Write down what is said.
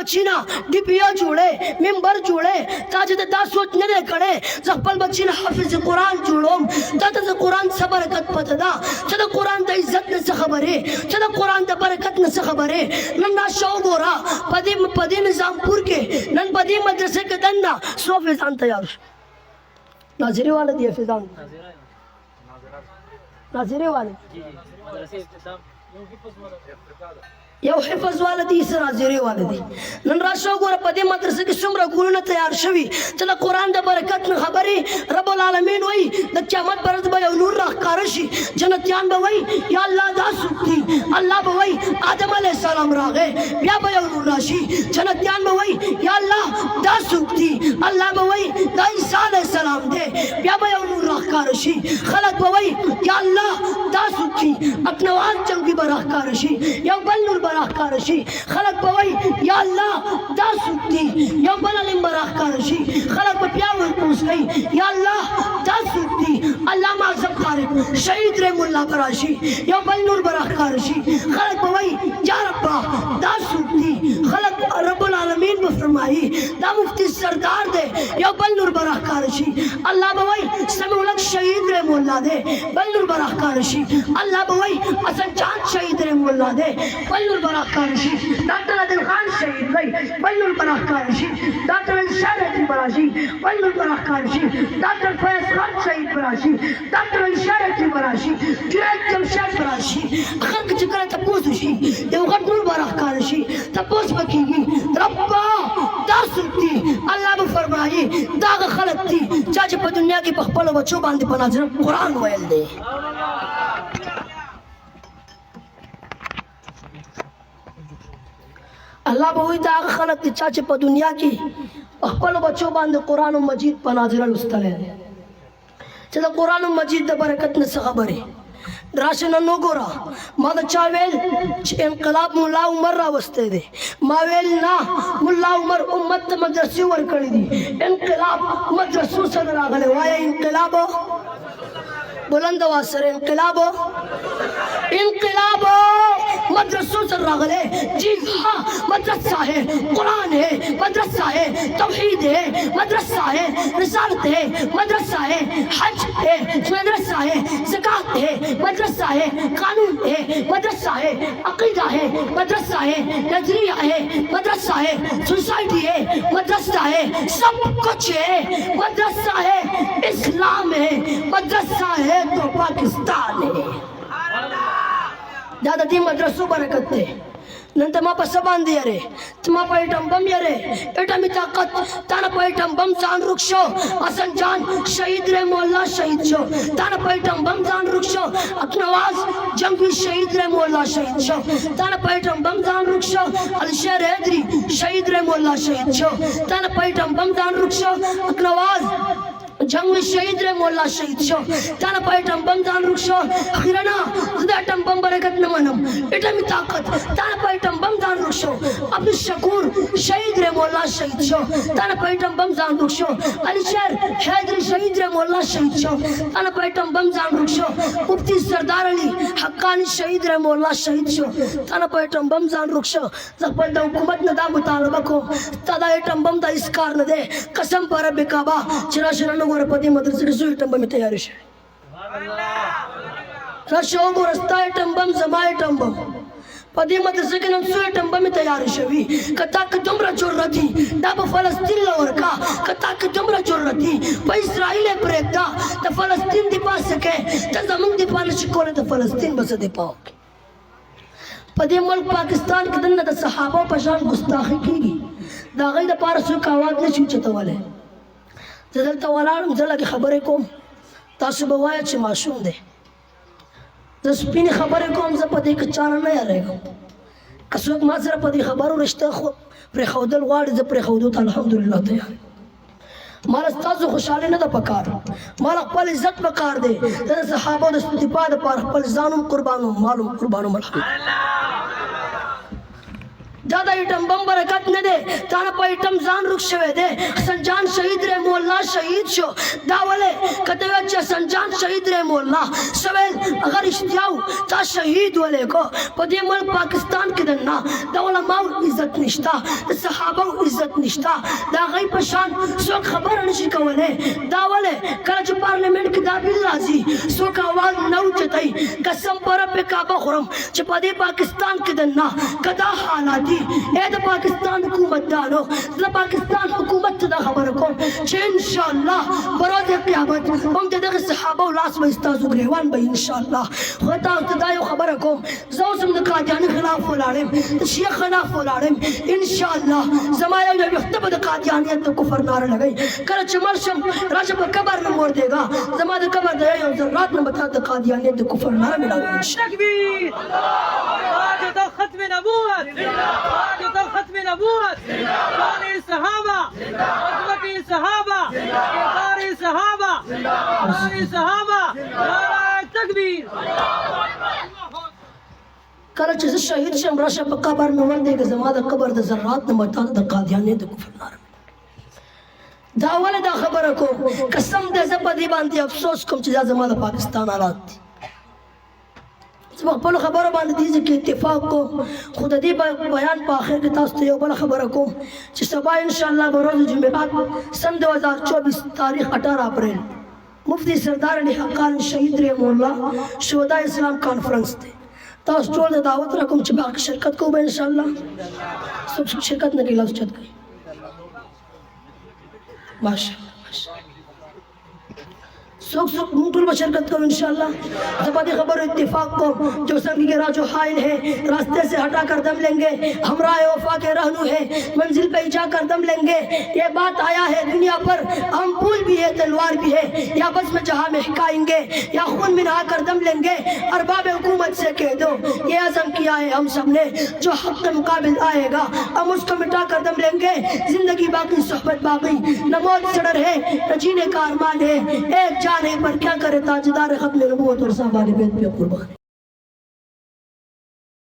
بچی نا ڈپیا جوڑے ممبر جوڑے تاجد دا سوچ نرے کڑے زخپل بچی نا حافظ قرآن جوڑوم تا قرآن سا برکت پتا دا چا قرآن دا عزت نسا خبرے چا قرآن دا برکت نسا خبرے نن نا شو گورا پدی نظام پور کے نن پدی مدرسے کے دننا سو فیضان تیار ناظری والدی ہے فیضان ناظری والدی یو حفظ والدی اس ناظری والدی نن راشو گورا پدی مدرسے کی سمرہ گولنا تیار شوی چلا قرآن دا برکت نا خبری رب العالمین وی دا قیامت برد با یو نور راہ کارشی جنتیان با وی یا اللہ دا سکتی اللہ با وی آدم علیہ السلام راگے بیا با یو نور راشی جنتیان با وی یا اللہ دا سکتی اللہ با وی دا عیسیٰ علیہ السلام دے بیا با یو نور راہ کارشی خلق با وی یا اللہ دا سکتی اکنوان چنگی براہ کارشی یو بل نور براہ کارشی خلق بوئی یا اللہ دا سکتی یا بلالیم براہ کارشی خلق بپیاور پوس گئی یا اللہ دا سکتی اللہ معظم خارق شہید رحم اللہ براشی یا بل نور براہ کارشی خلق بوئی یا ربا دا سکتی خلق رب العالمین بفرمائی دا مفتی سردار دے یا بل نور براہ کارشی اللہ بوئی سمولک شہید رحم اللہ دے بل نور براہ کارشی اللہ بوئی حسن چاند شہید رحم اللہ دے بل نور براہ کارشی ڈاکٹر عدل خان شہید گئی بل نور براہ کارشی ڈاکٹر انشاء رحم براشی بل نور براہ کارشی ڈاکٹر فیض خان شہید براشی ڈاکٹر انشاء رحم براشی جوید جمشید براشی اخر کچھ کرے تپوس شی دیو غد نور براہ کارشی تپوس بکی گی ربا دا سکتی اللہ بفرمائی داغ خلق تی چاچے پا دنیا کی پخپلو بچو باندی پناظر قرآن ویل دے اللہ بہوئی داغ خلق تی چاچے پا دنیا کی پخپلو بچو باندی قرآن مجید پناظر الستلے دے چاہتا قرآن مجید دا برکت نسا خبری راشنہ نو گورا ما دا چاویل انقلاب ملا عمر را وستے دے ماویل نا ملا عمر امت مدرسی ورکڑی دی انقلاب مدرسو صدر آگلے وایا انقلاب بلند واسر انقلاب مدرسو صدر آگلے جی ہاں مدرسہ ہے قرآن ہے مدرسہ ہے توحید ہے مدرسہ ہے رسالت ہے مدرسہ ہے حج ہے مدرسہ ہے زکاة ہے مدرسہ ہے قانون ہے مدرسہ ہے عقیدہ ہے مدرسہ ہے نظریہ ہے مدرسہ ہے سوسائٹی ہے مدرسہ ہے سب کچھ ہے مدرسہ ہے اسلام ہے مدرسہ ہے تو پاکستان ہے دادا دی مدرسو برکت دے ننتا ما پا سبان دیا رے تما پا ایٹم بم یا رے ایٹمی طاقت تانا پا ایٹم بم زان رک شو حسن جان شہید رے مولا شہید شو تانا پا ایٹم بم زان رک شو اکنواز جنگوی شہید رے مولا شہید شو تانا پا ایٹم بم زان رک شو الشیر حیدری شہید رے مولا شہید شو تانا پا ایٹم بم زان رک شو اکنواز جنگوی شہید رے مولا شہید شو تانا پا ایٹم بم زان رک شو خیرنا زدہ ایٹم بم برکت نمانم ایٹمی طاقت تانا پا ایٹم بم زان رک شو عبد الشکور شہید رے مولا شہید شو تانا پا ایٹم بم زان رک شو علی شہر حیدری شہید رے مولا شہید شو تانا پا ایٹم بم زان رک شو مفتی سردار علی حقانی شہید رے مولا شہید شو تانا پا ایٹم بم زان رک شو زخبر دا حکومت ندا مطالبہ کو تادا ایٹم بم دا اس کار ندے قسم پر رب کعبہ چرا شرنو گورا پتی مدرسے کی سو ایٹم بم تیاری شے رشو گو رستا ایٹم بم زما ایٹم بم پتی مدرسے کی نم سو ایٹم بم تیاری شوی کتاک تمرا جور رتی دا با فلسطین لورکا کتاک تمرا جور رتی با اسرائیل پریک دا تا فلسطین دی پا سکے تا زمان دی پا نشکولے تا فلسطین بس دی پاو کی پتی ملک پاکستان کی دن دا صحابہ پشان گستاخی کی گی دا غی دا پارسو کاوات نشو چتا والے زدلتا والارم زلا کی خبرے کوم تاسو بوایا چھ معشوم دے زسپینی خبرے کوم زا پدی کچانا نیا رہے گا کسوک ما زر پدی خبرو رشتہ پر خودل وارد زا پر خودوتا الحمدللہ تیاری مالا ستازو خوشحالی ندا پکار مالا اقبال عزت پکار دے دا صحابہ دا ستپا دا پار اقبال زانم قربانو مالم قربانو ملحب زیادہ ایٹم بم برکت نہ دے تانا پا ایٹم زان رک شوے دے سنجان شہید رہے مولا شہید شو داولے کتوے اچھا سنجان شہید رہے مولا سویل اگر اشتیاؤ تا شہید والے کو پا دی ملک پاکستان کی دننا دا علماء عزت نشتا دا صحابہ عزت نشتا دا غی پشان سوک خبر نشی کولے داولے کلچ پارلیمنٹ کی دا بل رازی سوک آواز نو چتائی قسم پر پہ کعبہ خورم چپا دی پاکستان کی دننا کدا حالاتی اے دا پاکستان حکومت دانو دا پاکستان حکومت دا خبر کو چھے انشاءاللہ بروز قیامت ہم دے دے صحابہ ولاس میں استازو گریوان بھئی انشاءاللہ خطا اتدائی خبر کو زوزم دا قادیانی خلاف ولارم دا شیخ خلاف ولارم انشاءاللہ زمایا جو یختب دا قادیانیت دا کفر نار لگئی کرچ مرشم راشب کبر نمور دے گا زما دا کبر دا یا ذرات نبتا دا قادیانیت دا کفر نار ملاوی تکبیر آج تو ختم نبوت آج تو ختم نبوت شان صحابہ عظمت صحابہ کردار صحابہ شان صحابہ نعرہ تکبیر کرچ سے شہید شم راشب کبر نمور دے گا زما دا کبر دا ذرات نبتا دا قادیانیت دا کفر نار داول دا خبر کو قسم دے زبا دی باندی افسوس کم چیزا زمان دا پاکستان آلات دی سبق پلو خبر باندی دیزی کی اتفاق کو خود دی بیان پا آخر کی تاستے یو بلا خبر کو چی سبا انشاءاللہ بروز جمعات سن 2024 تاریخ 18 اپریل مفتی سردار علی حقان شہید رحم اللہ شہداء اسلام کانفرنس دے تاس ٹول دعوت رکم چی باقی شرکت کو بے انشاءاللہ سب شرکت نکی لفظ چت گئی ماشاءاللہ سوک سوک مونٹول بشرکت کرو انشاءاللہ زبادی خبر اتفاق کو جو سنگی کے راجو حائل ہے راستے سے ہٹا کر دم لیں گے ہمراہ وفا کے رہنو ہے منزل پہ جا کر دم لیں گے یہ بات آیا ہے دنیا پر ہم پھول بھی ہے تلوار بھی ہے یا بس میں جہاں محکائیں گے یا خون میں نہا کر دم لیں گے ارباب حکومت سے کہہ دو یہ عزم کیا ہے ہم سب نے جو حق کے مقابل آئے گا ہم اس کو مٹا کر دم لیں گے زندگی باقی صحبت باقی نہ موت سڑر ہے نہ جینے کا ارمان ہے ایک جان ہے پر کیا کرے تاجدار ختم نبوت اور صحابہ بیت پہ قربان